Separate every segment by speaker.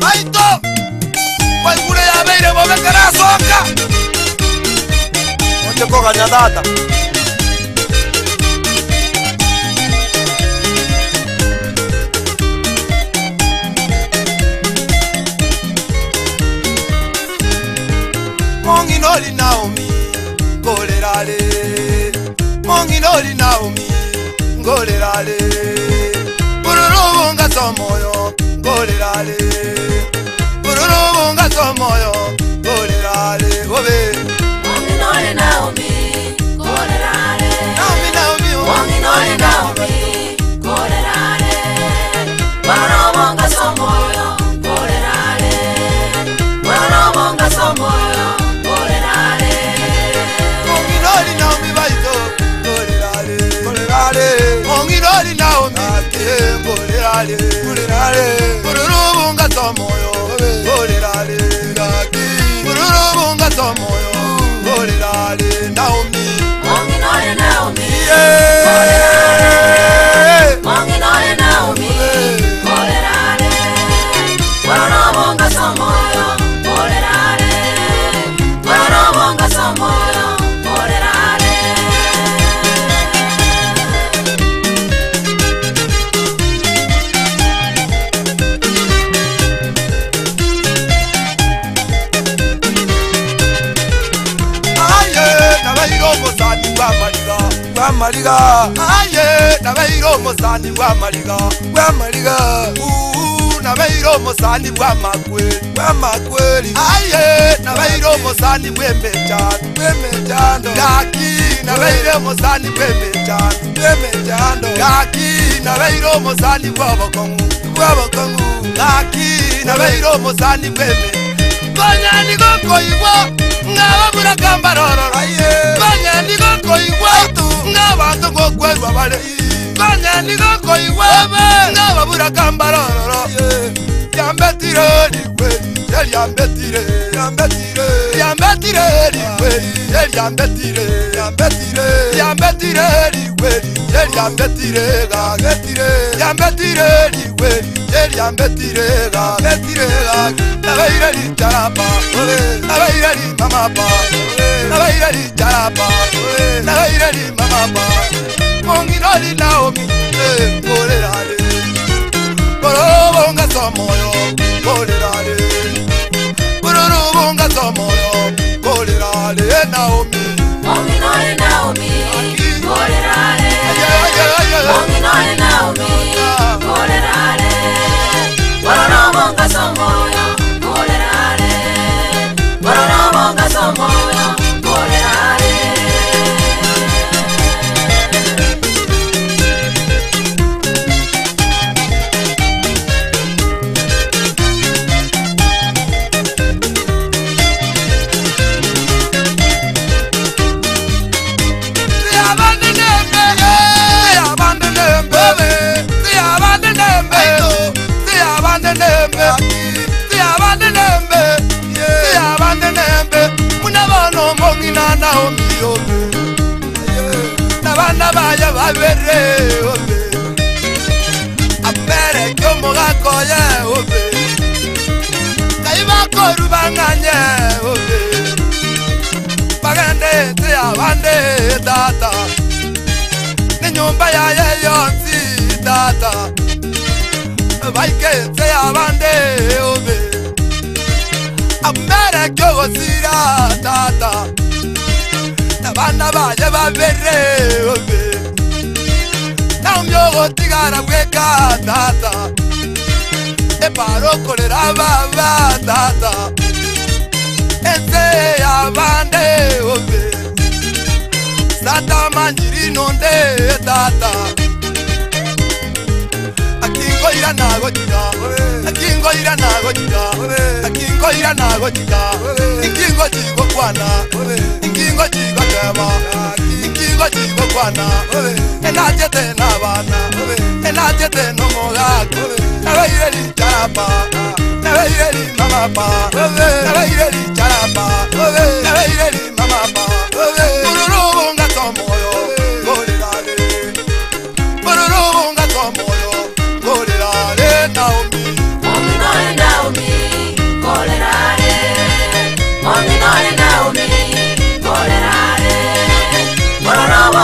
Speaker 1: Baito Waikule ya beire bobekera soka Oche koga nyadata Monginoli Naomi Ngolerale Monginoli Naomi Ngolerale Bururubunga somoyo Ngolerale Bururubunga somoyo Ngolerale Obe
Speaker 2: Monginoli Naomi Ngolerale
Speaker 1: Naomi
Speaker 2: Monginoli Naomi Ngolerale Bururubunga somoyo Ngolerale Bururubunga somoyo Ngolerale
Speaker 1: Monginoli Naomi baito Ngolerale Monginoli Naomi Ngolerale Bururubunga somoyo Ngolerale Bururubunga somoyo Ngolerale Naomi
Speaker 2: Monginoli Naomi Monginoli Naomi Ngolerale Bururubunga somoyo Ngolerale Bururubunga somoyo Ngolerale
Speaker 1: Maliga aye nabeiro mosani wa maliga nabeiro mosani wa makweli aye nabeiro mosani wemechando gaki nabeiro mosani wemechando gaki nabeiro mosani wa bokongu gaki nabeiro mosani weme banyani goko iwa ngababura kambaroro banyani goko iwa ngabantu ngokwerwa bale banyani goko iwa ngababura kambaroro yambetire likweli yambetire likweli yambetire likweli yambetire likweli yambetire nabeire li charapa nabeire li mama pa nabeire li charapa nabeire li mama pa Monginoli Naomi Ngolerale Bururubunga somoyo Ngolerale Bururubunga somoyo Ngolerale Naomi
Speaker 2: Monginoli Naomi Ngolerale Monginoli Naomi Ngolerale Bururubunga somoyo Ngolerale Bururubunga somoyo Ngolerale
Speaker 1: Naomi obe nabana baya babere obe apere kyomo gakoye obe kaiba korubanganye obe bagande te abande tata ni nyumba ya yeyonsi tata baike te abande obe apere kyogosira tata Nabana baje babere obe Naumyogo tigara bweka tata Eparo kolera baba tata Ense abande obe Sata manjiri nonde tata Akingo ira nago jiga Akingo ira nago jiga Akingo ira nago jiga Akingo jigo kwana Inkingo jigo kema Inkingo jigo kwana Enajete na bana Enajete no mogaku Nabeire li charapa Nabeire li mama pa Nabeire li charapa Nabeire li mama pa Bururubunga somoyo Ngolerale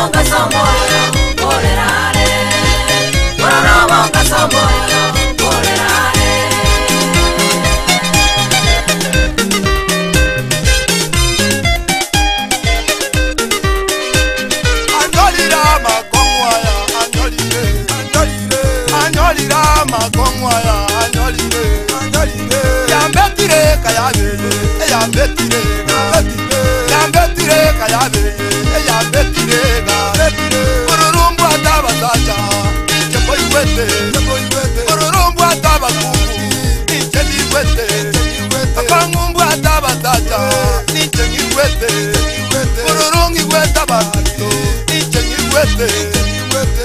Speaker 2: bonga somoyo korerare Bororo bonga somoyo korerare
Speaker 1: Anjolira makongwaya anjolire Anjolira makongwaya anjolire Yambetire kayabele yambetire Yambetire kayabele yambetire Ororumbu atabazaja Chembo iwete Ororumbu atabakungu Nicheli iwete Akangumbu atabazaja Nicheli iwete Ororungu iwete abamito Nicheli iwete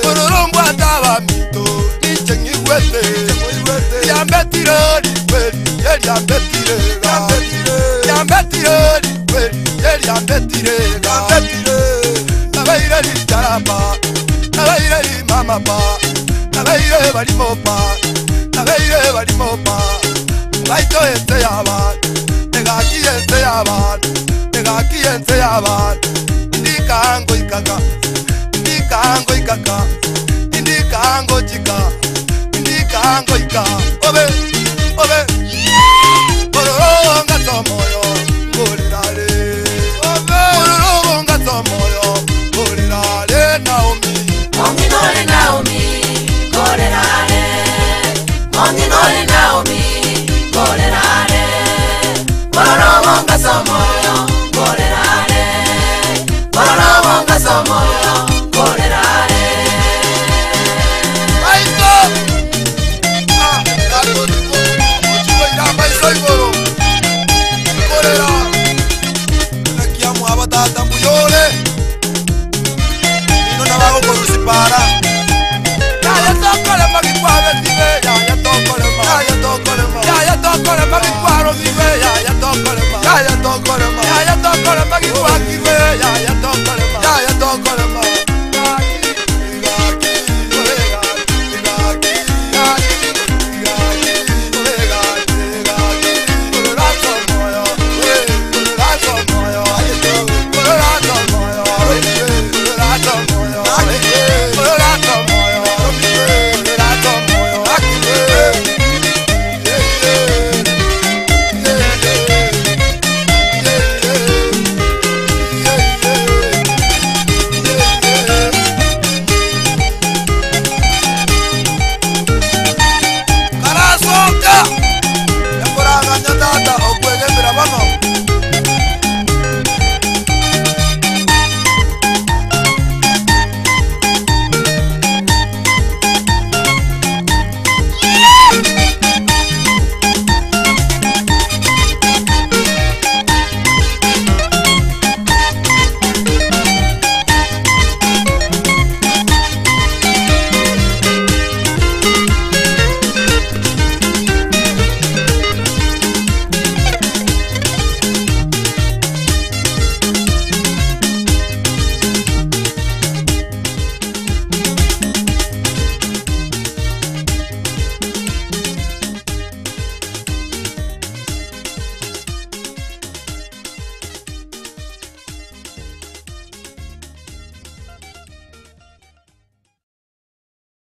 Speaker 1: Ororumbu atabamito Nicheli iwete Yambetire Yambetire Nabaire li charapa Nabaire li mama pa Nabaire bali mopa Nabaire bali mopa Baito ente yaban Negaki ente yaban Negaki ente yaban Indika ango ikaka Indika ango ikaka Indika ango chika Indika ango ika Obe Obe Bororo somoyo korerare Bororo somoyo korerare Naomi
Speaker 2: Monginole Naomi korerare Monginole Naomi korerare Bororo bonga somoyo korerare Bororo bonga somoyo korerare
Speaker 1: Aito Kato diko Ochigo iramba isoigoro Korera Nakia muabatata mbuyole Nino nabago korusipara Yaya tokole magikwabe tibe Yaya tokole ma Yaya tokole ma Yaya tokole magikwaro tibe Yaya tokole ma Yaya tokole ma Yaya tokole magikwakirwe Yaya